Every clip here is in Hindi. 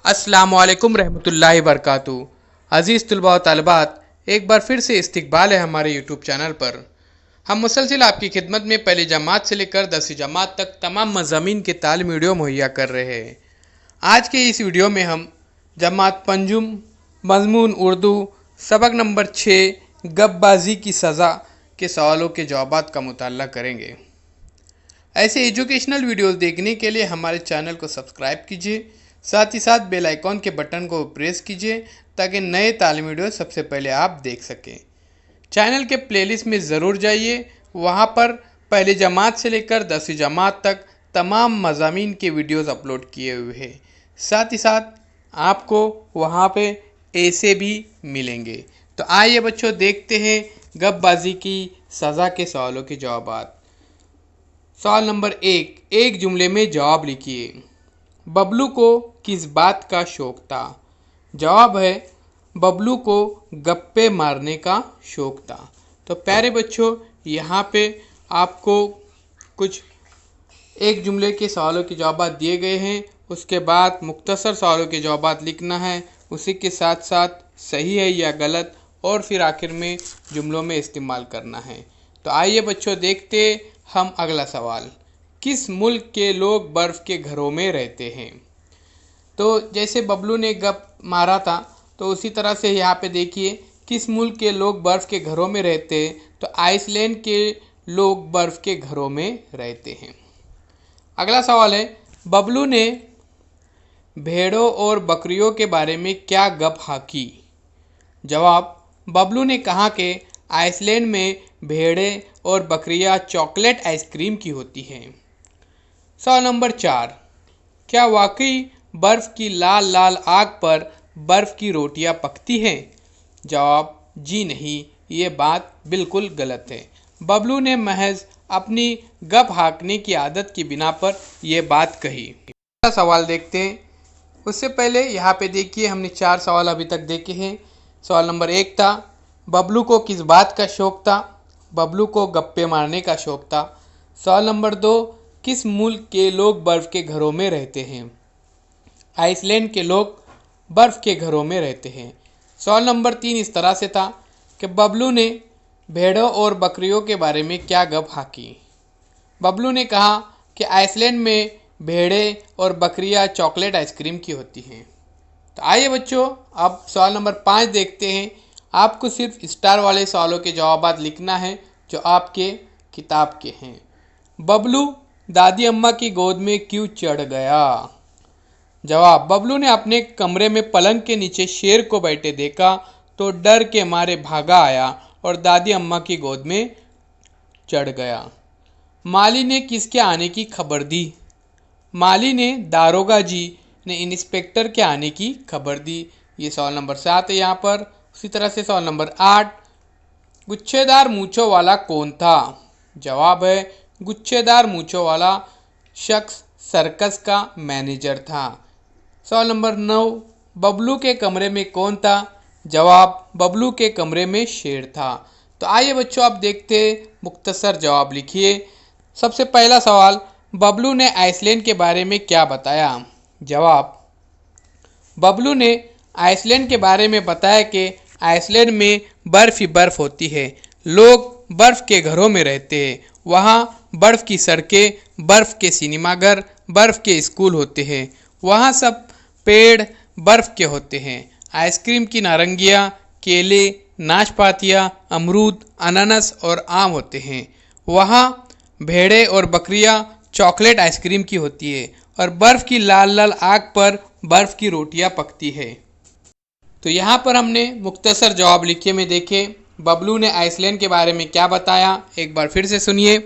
अस्सलामुअलैकुम रहमतुल्लाहि वबरकातुहू। अज़ीज़ तलबा व तालिबात, एक बार फिर से इस्तकबाल है हमारे यूट्यूब चैनल पर। हम मुसलसिल आपकी खिदमत में पहली जमात से लेकर 10वीं जमात तक तमाम मज़ामीन के तालीमी वीडियो मुहैया कर रहे हैं। आज के इस वीडियो में हम जमात पंजुम मज़मून उर्दू सबक नंबर 6 गपबाजी की सज़ा के सवालों के जवाबात का मुताला करेंगे। ऐसे एजुकेशनल वीडियोस देखने के लिए हमारे चैनल को सब्सक्राइब कीजिए, साथ ही साथ बेल आइकॉन के बटन को प्रेस कीजिए ताकि नए तालीमी वीडियो सबसे पहले आप देख सकें। चैनल के प्लेलिस्ट में ज़रूर जाइए, वहाँ पर पहली जमात से लेकर 10वीं जमात तक तमाम मज़ामीन के वीडियोस अपलोड किए हुए हैं। साथ ही साथ आपको वहाँ पे ऐसे भी मिलेंगे। तो आइए बच्चों, देखते हैं गपबाजी की सज़ा के सवालों के जवाबात। सवाल नंबर 1, एक जुमले में जवाब लिखिए। बबलू को किस बात का शौक था? जवाब है बबलू को गप्पे मारने का शौक था। तो प्यारे बच्चों, यहाँ पे आपको कुछ एक जुमले के सवालों के जवाब दिए गए हैं, उसके बाद मुख्तसर सवालों के जवाब लिखना है, उसी के साथ साथ सही है या गलत, और फिर आखिर में जुमलों में इस्तेमाल करना है। तो आइए बच्चों, देखते हम अगला सवाल। किस मुल्क के लोग बर्फ़ के घरों में रहते हैं? तो जैसे बबलू ने गप मारा था, तो उसी तरह से यहाँ पे देखिए किस मुल्क के लोग बर्फ़ के घरों में रहते हैं। तो आइसलैंड के लोग बर्फ़ के घरों में रहते हैं। अगला सवाल है, बबलू ने भेड़ों और बकरियों के बारे में क्या गप हाकी? जवाब, बबलू ने कहा कि आइसलैंड में भेड़ें और बकरियां चॉकलेट आइसक्रीम की होती हैं। सवाल नंबर 4, क्या वाकई बर्फ़ की लाल लाल आग पर बर्फ़ की रोटियां पकती हैं? जवाब, जी नहीं, ये बात बिल्कुल गलत है। बबलू ने महज अपनी गप हाँकने की आदत की बिना पर यह बात कही। अगला सवाल देखते हैं। उससे पहले यहाँ पे देखिए, हमने 4 सवाल अभी तक देखे हैं। सवाल नंबर 1 था, बबलू को किस बात का शौक था? बबलू को गप्पे मारने का शौक था। सवाल नंबर 2, किस मुल्क के लोग बर्फ़ के घरों में रहते हैं? आइसलैंड के लोग बर्फ़ के घरों में रहते हैं। सवाल नंबर 3 इस तरह से था कि बबलू ने भेड़ों और बकरियों के बारे में क्या गप हाकी? बबलू ने कहा कि आइसलैंड में भेड़ें और बकरियां चॉकलेट आइसक्रीम की होती हैं। तो आइए बच्चों, अब सवाल नंबर 5 देखते हैं। आपको सिर्फ स्टार वाले सवालों के जवाब लिखना है जो आपके किताब के हैं। बबलू दादी अम्मा की गोद में क्यों चढ़ गया? जवाब, बबलू ने अपने कमरे में पलंग के नीचे शेर को बैठे देखा तो डर के मारे भागा आया और दादी अम्मा की गोद में चढ़ गया। माली ने किसके आने की खबर दी? माली ने दारोगा जी ने इंस्पेक्टर के आने की खबर दी। ये सवाल नंबर 7 है यहाँ पर। उसी तरह से सवाल नंबर 8, गुच्छेदार मूंछों वाला कौन था? जवाब है, गुच्छेदार मूंछों वाला शख्स सर्कस का मैनेजर था। सवाल नंबर 9, बबलू के कमरे में कौन था? जवाब, बबलू के कमरे में शेर था। तो आइए बच्चों, आप देखते मुख्तसर जवाब लिखिए। सबसे पहला सवाल, बबलू ने आइसलैंड के बारे में क्या बताया? जवाब, बबलू ने आइसलैंड के बारे में बताया कि आइसलैंड में बर्फ़ ही बर्फ़ होती है, लोग बर्फ़ के घरों में रहते हैं, वहाँ बर्फ़ की सड़कें, बर्फ़ के सिनेमाघर, बर्फ़ के स्कूल होते हैं, वहाँ सब पेड़ बर्फ़ के होते हैं, आइसक्रीम की नारंगियाँ, केले, नाशपातियाँ, अमरूद, अनानास और आम होते हैं, वहाँ भेड़ें और बकरियाँ चॉकलेट आइसक्रीम की होती है और बर्फ़ की लाल लाल आग पर बर्फ़ की रोटियां पकती है। तो यहाँ पर हमने मुख्तसर जवाब लिखे में देखे। बबलू ने आइसलैंड के बारे में क्या बताया, एक बार फिर से सुनिए।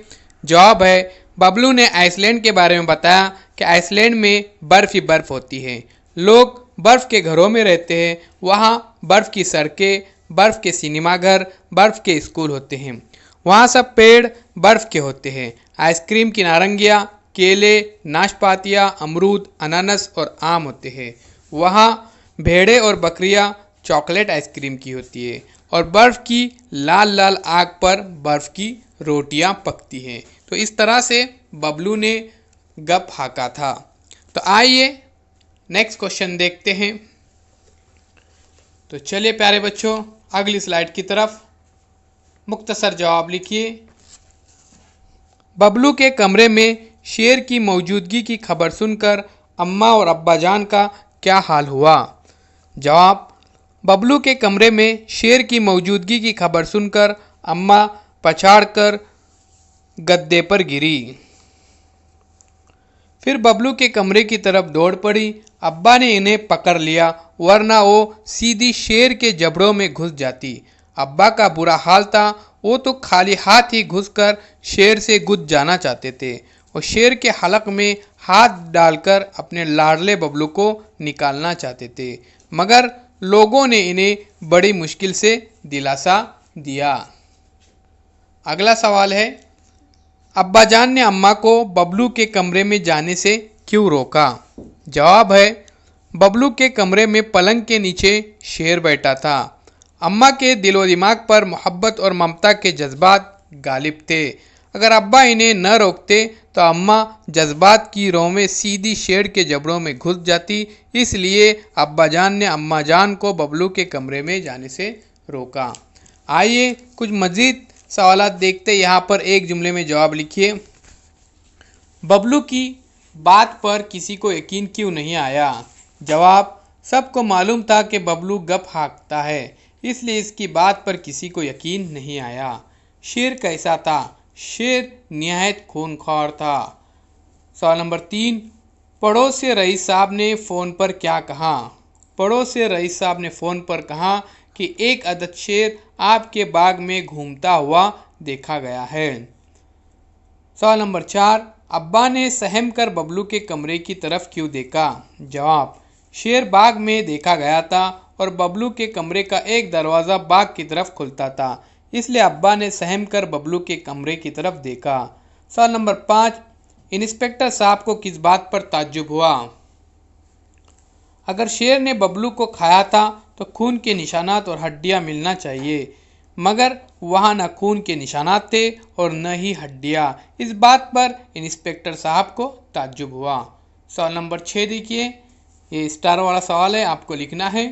जवाब है, बबलू ने आइसलैंड के बारे में बताया कि आइसलैंड में बर्फ़ ही बर्फ़ होती है, लोग बर्फ़ के घरों में रहते हैं, वहाँ बर्फ़ की सड़कें, बर्फ़ के सिनेमाघर, बर्फ़ के स्कूल होते हैं, वहाँ सब पेड़ बर्फ़ के होते हैं, आइसक्रीम की नारंगियाँ, केले, नाशपातियाँ, अमरूद, अनानास और आम होते हैं, वहाँ भेड़ें और बकरियाँ चॉकलेट आइसक्रीम की होती है और बर्फ़ की लाल लाल आग पर बर्फ़ की रोटियां पकती हैं। तो इस तरह से बबलू ने गप हाका था। तो आइए नेक्स्ट क्वेश्चन देखते हैं। तो चलिए प्यारे बच्चों अगली स्लाइड की तरफ। मुख्तसर जवाब लिखिए। बबलू के कमरे में शेर की मौजूदगी की खबर सुनकर अम्मा और अब्बा जान का क्या हाल हुआ? जवाब, बबलू के कमरे में शेर की मौजूदगी की खबर सुनकर अम्मा पछाड़कर गद्दे पर गिरी। फिर बबलू के कमरे की तरफ दौड़ पड़ी। अब्बा ने इन्हें पकड़ लिया, वरना वो सीधी शेर के जबड़ों में घुस जाती। अब्बा का बुरा हाल था, वो तो खाली हाथ ही घुसकर शेर से गुज जाना चाहते थे और शेर के हलक में हाथ डालकर अपने लाडले बबलू को निकालना चाहते थे, मगर लोगों ने इन्हें बड़ी मुश्किल से दिलासा दिया। अगला सवाल है, अब्बाजान ने अम्मा को बबलू के कमरे में जाने से क्यों रोका? जवाब है, बबलू के कमरे में पलंग के नीचे शेर बैठा था। अम्मा के दिलो दिमाग पर मोहब्बत और ममता के जज्बात गालिब थे। अगर अब्बा इन्हें न रोकते तो अम्मा जज्बात की रो में सीधी शेर के जबड़ों में घुस जाती। इसलिए अब्बाजान ने अम्मा जान को बबलू के कमरे में जाने से रोका। आइए कुछ मज़ीद सवालात देखते। यहाँ पर एक जुमले में जवाब लिखिए। बबलू की बात पर किसी को यकीन क्यों नहीं आया? जवाब, सबको मालूम था कि बबलू गप हाँकता है, इसलिए इसकी बात पर किसी को यकीन नहीं आया। शेर कैसा था? शेर निहायत खूनख्वार था। सवाल नंबर 3, पड़ोस से रईस साहब ने फ़ोन पर क्या कहा? पड़ोस से रईस साहब ने फ़ोन पर कहा कि एक अदद शेर आपके बाग में घूमता हुआ देखा गया है। सवाल नंबर 4, अब्बा ने सहम कर बबलू के कमरे की तरफ क्यों देखा? जवाब, शेर बाग में देखा गया था और बबलू के कमरे का एक दरवाज़ा बाग की तरफ खुलता था, इसलिए अब्बा ने सहम कर बबलू के कमरे की तरफ देखा। सवाल नंबर 5, इंस्पेक्टर साहब को किस बात पर ताज्जुब हुआ? अगर शेर ने बबलू को खाया था तो खून के निशानात और हड्डियां मिलना चाहिए, मगर वहाँ न खून के निशानात थे और न ही हड्डियां। इस बात पर इंस्पेक्टर साहब को ताज्जुब हुआ। सवाल नंबर 6 देखिए, ये स्टार वाला सवाल है, आपको लिखना है।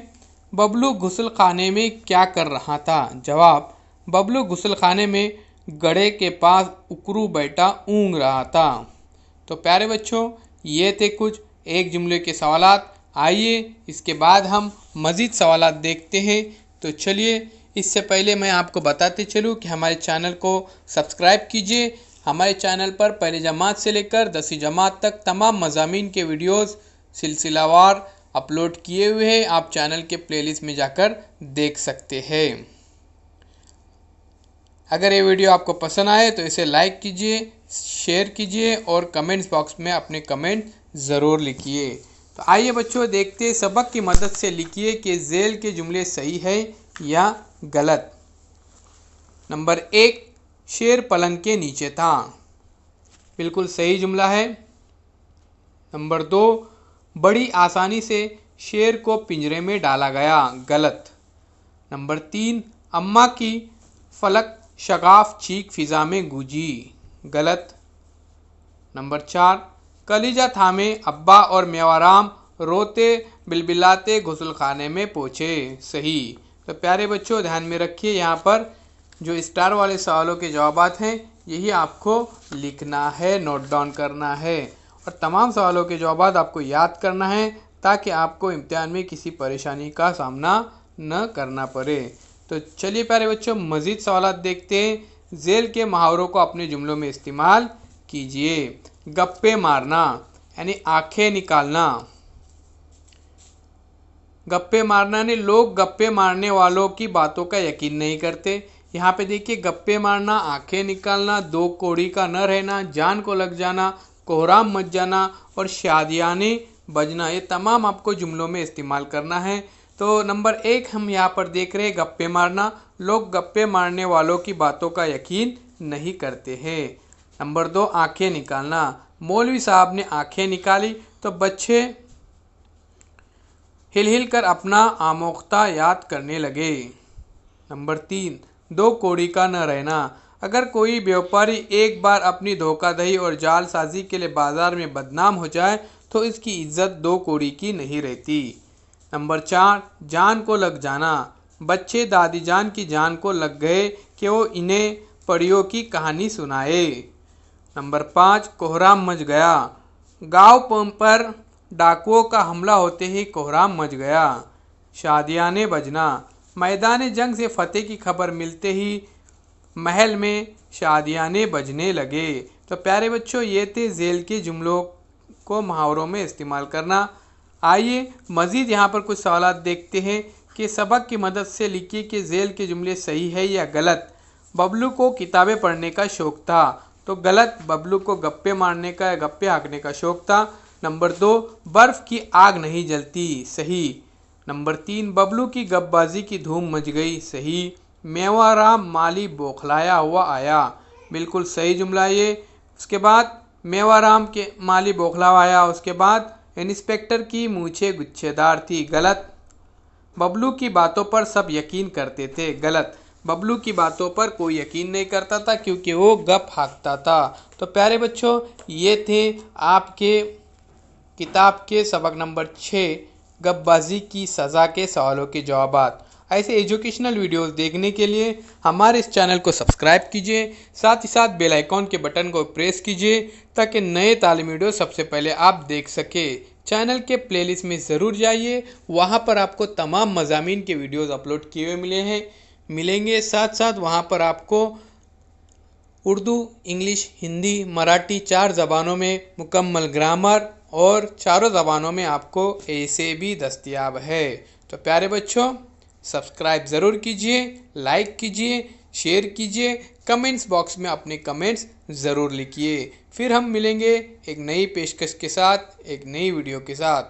बबलू गुस्ल खाने में क्या कर रहा था? जवाब, बबलू गुस्ल खाने में गड़े के पास उकरू बैठा ऊँग रहा था। तो प्यारे बच्चों, ये थे कुछ एक जुमले के सवालात। आइए इसके बाद हम मज़ीद सवालात देखते हैं। तो चलिए, इससे पहले मैं आपको बताते चलूँ कि हमारे चैनल को सब्सक्राइब कीजिए। हमारे चैनल पर पहली जमात से लेकर 10वीं जमात तक तमाम मज़ामीन के वीडियोस सिलसिलावार अपलोड किए हुए हैं। आप चैनल के प्लेलिस्ट में जाकर देख सकते हैं। अगर ये वीडियो आपको पसंद आए तो इसे लाइक कीजिए, शेयर कीजिए और कमेंट्स बॉक्स में अपने कमेंट ज़रूर लिखिए। तो आइए बच्चों देखते, सबक की मदद से लिखिए कि झेल के जुमले सही है या गलत। नंबर 1, शेर पलंग के नीचे था, बिल्कुल सही जुमला है। नंबर 2, बड़ी आसानी से शेर को पिंजरे में डाला गया, गलत। नंबर 3, अम्मा की फलक शगाफ चीख फिजा में गूंजी, गलत। नंबर 4, कलीजा थामे अब्बा और मेवाराम रोते बिलबिलाते गुस्ल खाने में पहुँचे, सही। तो प्यारे बच्चों ध्यान में रखिए, यहाँ पर जो स्टार वाले सवालों के जवाबात हैं यही आपको लिखना है, नोट डाउन करना है और तमाम सवालों के जवाबात आपको याद करना है ताकि आपको इम्तिहान में किसी परेशानी का सामना न करना पड़े। तो चलिए प्यारे बच्चों मज़ीद सवालात देखते हैं। झेल के मुहावरों को अपने जुमलों में इस्तेमाल कीजिए। गप्पे मारना यानी आंखें निकालना। गप्पे मारना ने लोग गप्पे मारने वालों की बातों का यकीन नहीं करते। यहाँ पे देखिए, गप्पे मारना, आंखें निकालना, दो कौड़ी का न रहना, जान को लग जाना, कोहराम मच जाना और शादियाने बजना, ये तमाम आपको जुमलों में इस्तेमाल करना है। तो नंबर 1 हम यहाँ पर देख रहे हैं गप्पे मारना, लोग गप्पे मारने वालों की बातों का यकीन नहीं करते हैं। नंबर 2, आंखें निकालना, मौलवी साहब ने आंखें निकाली तो बच्चे हिल हिल कर अपना आमोख्ता याद करने लगे। नंबर 3, दो कौड़ी का न रहना, अगर कोई व्यापारी एक बार अपनी धोखाधड़ी और जालसाजी के लिए बाजार में बदनाम हो जाए तो इसकी इज्जत 2 कौड़ी की नहीं रहती। नंबर 4, जान को लग जाना। बच्चे दादी जान की जान को लग गए कि वो इन्हें परियों की कहानी सुनाए। नंबर 5, कोहराम मच गया। गांव पर डाकुओं का हमला होते ही कोहराम मच गया। शादियाने बजना। मैदान जंग से फतेह की खबर मिलते ही महल में शादियाने बजने लगे। तो प्यारे बच्चों, ये थे झेल के जुमलों को मुहावरों में इस्तेमाल करना। आइए मज़ीद यहाँ पर कुछ सवाल देखते हैं कि सबक की मदद से लिखिए कि झेल के जुमले सही है या गलत। बबलू को किताबें पढ़ने का शौक था, तो गलत। बबलू को गप्पे मारने का या गप्पे हाँकने का शौक था। नंबर 2, बर्फ़ की आग नहीं जलती, सही। नंबर 3, बबलू की गप्पबाजी की धूम मच गई, सही। मेवाराम माली बौखलाया हुआ आया, बिल्कुल सही जुमला ये। उसके बाद मेवाराम के माली बौखला आया। उसके बाद इंस्पेक्टर की मूछें गुच्छेदार थी, गलत। बबलू की बातों पर सब यकीन करते थे, गलत। बबलू की बातों पर कोई यकीन नहीं करता था क्योंकि वो गप हाँकता था। तो प्यारे बच्चों, ये थे आपके किताब के सबक नंबर 6 गपबाजी की सज़ा के सवालों के जवाबात। ऐसे एजुकेशनल वीडियोस देखने के लिए हमारे इस चैनल को सब्सक्राइब कीजिए, साथ ही साथ बेल आइकॉन के बटन को प्रेस कीजिए ताकि नए तालीमी वीडियो सबसे पहले आप देख सके। चैनल के प्लेलिस्ट में ज़रूर जाइए, वहाँ पर आपको तमाम मज़ामीन के वीडियोस अपलोड किए हुए मिलेंगे। साथ साथ वहाँ पर आपको उर्दू, इंग्लिश, हिंदी, मराठी 4 ज़बानों में मुकम्मल ग्रामर और चारों ज़बानों में आपको ऐसे भी दस्तयाब है। तो प्यारे बच्चों, सब्सक्राइब ज़रूर कीजिए, लाइक कीजिए, शेयर कीजिए, कमेंट्स बॉक्स में अपने कमेंट्स ज़रूर लिखिए। फिर हम मिलेंगे एक नई पेशकश के साथ, एक नई वीडियो के साथ।